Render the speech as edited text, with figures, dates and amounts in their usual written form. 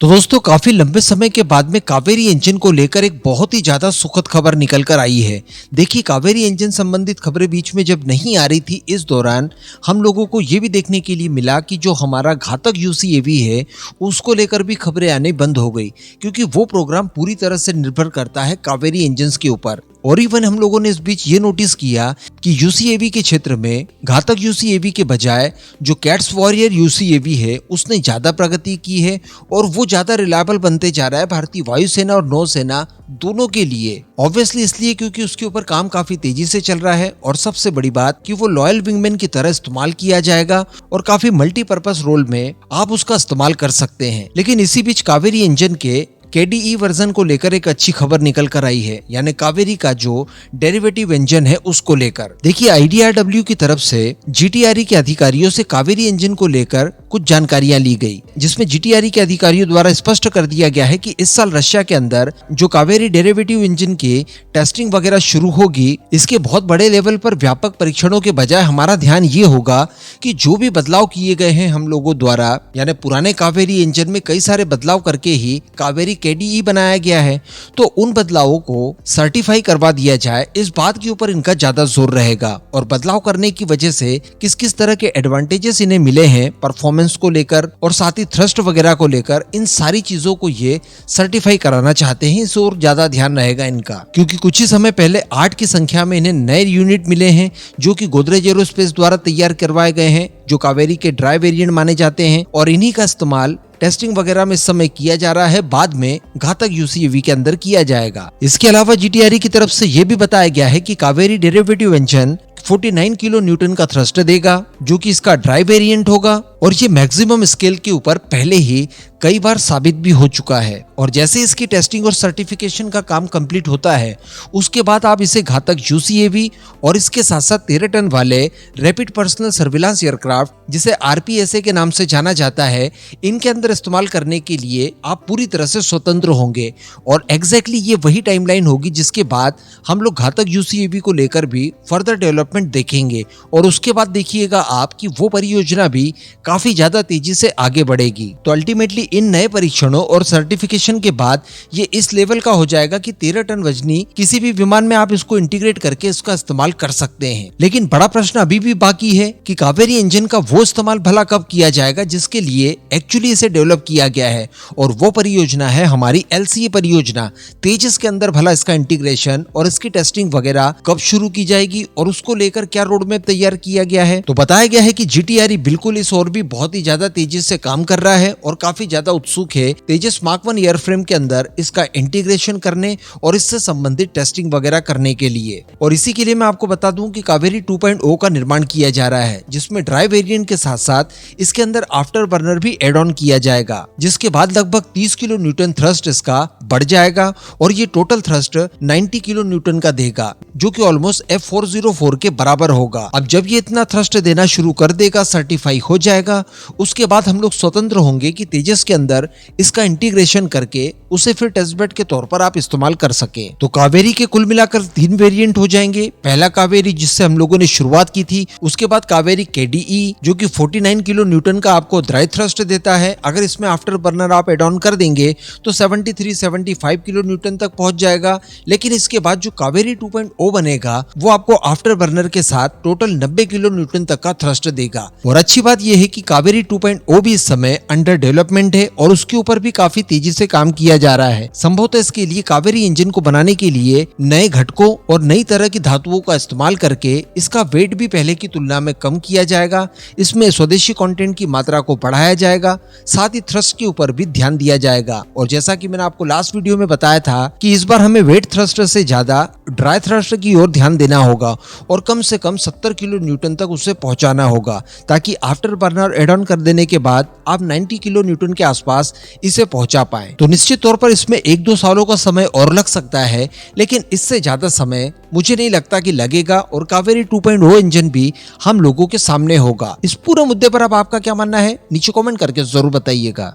तो दोस्तों काफी लंबे समय के बाद में कावेरी इंजन को लेकर एक बहुत ही ज्यादा सुखद खबर निकल कर आई है। देखिए, कावेरी इंजन संबंधित खबरें बीच में जब नहीं आ रही थी, इस दौरान हम लोगों को ये भी देखने के लिए मिला कि जो हमारा घातक यूसीएवी है उसको लेकर भी खबरें आने बंद हो गई, क्योंकि वो प्रोग्राम पूरी तरह से निर्भर करता है कावेरी इंजन के ऊपर। और इवन हम लोगों ने इस बीच ये नोटिस किया कि यूसीएवी के क्षेत्र में घातक यूसीएवी के बजाय जो कैट्स वॉरियर यूसीएवी है उसने ज्यादा प्रगति की है और वो ज्यादा रिलायबल बनते जा रहा है भारतीय वायुसेना और नौसेना दोनों के लिए। ऑब्वियसली इसलिए क्योंकि उसके ऊपर काम काफी तेजी से चल रहा है और सबसे बड़ी बात कि वो लॉयल विंगमैन की तरह इस्तेमाल किया जाएगा और काफी मल्टीपर्पस रोल में आप उसका इस्तेमाल कर सकते हैं। लेकिन इसी बीच कावेरी इंजन के KDE वर्जन को लेकर एक अच्छी खबर निकल कर आई है, यानी कावेरी का जो डेरिवेटिव इंजन है उसको लेकर। देखिए, IDRW की तरफ से GTRE के अधिकारियों से कावेरी इंजन को लेकर कुछ जानकारियां ली गई, जिसमें GTRE के अधिकारियों द्वारा स्पष्ट कर दिया गया है कि इस साल रशिया के अंदर जो कावेरी डेरिवेटिव इंजन की टेस्टिंग वगैरह शुरू होगी, इसके बहुत बड़े लेवल पर व्यापक परीक्षणों के बजाय हमारा ध्यान ये होगा कि जो भी बदलाव किए गए हैं हम लोगों द्वारा, यानी पुराने कावेरी इंजन में कई सारे बदलाव करके ही कावेरी KDE बनाया गया है, तो उन बदलावों को सर्टिफाई करवा दिया जाए, इस बात के ऊपर इनका ज्यादा जोर रहेगा। और बदलाव करने की वजह से किस किस तरह के एडवांटेजेस इन्हें मिले हैं परफॉर्मेंस को लेकर और साथ ही थ्रस्ट वगैरह को लेकर, इन सारी चीजों को ये सर्टिफाई कराना चाहते हैं। इस और ज्यादा ध्यान रहेगा इनका, क्योंकि कुछ ही समय पहले 8 की संख्या में इन्हें नए यूनिट मिले हैं जो कि गोदरेज एरोस्पेस द्वारा तैयार करवाए गए हैं, जो कावेरी के ड्राई वेरिएंट माने जाते हैं और इन्हीं का इस्तेमाल टेस्टिंग वगैरह में इस समय किया जा रहा है, बाद में घातक यूसीएवी के अंदर किया जाएगा। इसके अलावा GTRE की तरफ से यह भी बताया गया है कि Kaveri derivative engine 49 kilo Newton का थ्रस्ट देगा, जो कि इसका ड्राई वेरिएंट होगा और ये मैक्सिमम स्केल के ऊपर पहले ही कई बार साबित भी हो चुका है। और जैसे इसकी टेस्टिंग और सर्टिफिकेशन का काम कंप्लीट होता है, उसके बाद आप इसे घातक यूसीएवी और इसके साथ साथ 13 टन वाले रैपिड पर्सनल सर्विलांस एयरक्राफ्ट, जिसे RPSA के नाम से जाना जाता है, इनके अंदर इस्तेमाल करने के लिए आप पूरी तरह से स्वतंत्र होंगे। और एग्जैक्टली ये वही टाइमलाइन होगी जिसके बाद हम लोग घातक यूसीएवी को लेकर भी फर्दर डेवलपमेंट देखेंगे। और उसके बाद देखिएगा आप कि वो परियोजना भी काफी ज्यादा तेजी से आगे बढ़ेगी। तो अल्टीमेटली इन नए परीक्षणों और सर्टिफिकेशन के बाद ये इस लेवल का हो जाएगा कि 13 टन वजनी किसी भी विमान में आप इसको इंटीग्रेट करके इसका इस्तेमाल कर सकते हैं। लेकिन बड़ा प्रश्न अभी भी बाकी है कि कावेरी इंजन का वो इस्तेमाल भला कब किया जाएगा जिसके लिए एक्चुअली इसे डेवलप किया गया है, और वो परियोजना है हमारी LCA परियोजना। तेजस के अंदर भला इसका इंटीग्रेशन और इसकी टेस्टिंग वगैरह कब शुरू की जाएगी और उसको लेकर क्या रोड मैप तैयार किया गया है। तो बताया गया है कि GTRE बिल्कुल इस और भी बहुत ही ज्यादा तेजी से काम कर रहा है और काफी ज्यादा उत्सुक है तेजस Mark 1 एयरफ्रेम के अंदर इसका इंटीग्रेशन करने और इससे संबंधित टेस्टिंग वगैरह करने के लिए। और इसी के लिए मैं आपको बता दूं कि कावेरी 2.0 का निर्माण किया जा रहा है, जिसमें ड्राई वेरिएंट के साथ साथ इसके अंदर आफ्टर बर्नर भी एड ऑन किया जाएगा, जिसके बाद लगभग 30 किलो न्यूटन थ्रस्ट इसका बढ़ जाएगा और ये टोटल थ्रस्ट 90 किलो न्यूटन का देगा, जो कि ऑलमोस्ट F404 के बराबर होगा। अब जब ये इतना थ्रस्ट देना शुरू कर देगा, सर्टिफाई हो जाएगा, उसके बाद हम लोग स्वतंत्र होंगे कि तेजस के अंदर इसका इंटीग्रेशन करके उसे फिर टेस्ट बेड के तौर पर आप इस्तेमाल कर सके। तो कावेरी के कुल मिलाकर 3 वेरिएंट हो जाएंगे। पहला कावेरी जिससे हम लोगों ने शुरुआत की थी, उसके बाद कावेरी KDE जो कि 49 किलो न्यूटन का आपको ड्राई थ्रस्ट देता है। अगर इसमें आफ्टर बर्नर आप एड ऑन कर देंगे तो 73-75 किलो न्यूटन तक पहुंच जाएगा। लेकिन इसके बाद जो कावेरी 2.0 बनेगा वो आपको आफ्टर बर्नर के साथ टोटल 90 किलो न्यूटन तक का थ्रस्ट देगा। और अच्छी बात यह है कि कावेरी 2.0 भी इस समय अंडर डेवलपमेंट है और उसके ऊपर भी काफी तेजी से काम किया जा रहा है। संभवतः इसके लिए कावेरी इंजन को बनाने के लिए नए घटकों और नई तरह की धातुओं का इस्तेमाल करके इसका वेट भी पहले की तुलना में कम किया जाएगा। इसमें स्वदेशी कंटेंट की मात्रा को बढ़ाया जाएगा, साथ ही थ्रस्ट के ऊपर भी ध्यान दिया जाएगा। और जैसा कि मैंने आपको लास्ट वीडियो में बताया था कि इस बार हमें वेट थ्रस्ट से ज्यादा ड्राई थ्रस्ट की ओर ध्यान देना होगा और कम से कम 70 किलो न्यूटन तक उसे पहुंचाना होगा, ताकि आफ्टर बर्नर एड ऑन कर देने के बाद आप 90 किलो न्यूटन के आसपास इसे पहुंचा पाए। तो निश्चित तौर पर इसमें 1-2 सालों का समय और लग सकता है, लेकिन इससे ज्यादा समय मुझे नहीं लगता कि लगेगा और कावेरी 2.0 इंजन भी हम लोगों के सामने होगा। इस पूरे मुद्दे पर अब आपका क्या मानना है, नीचे कमेंट करके जरूर बताइएगा।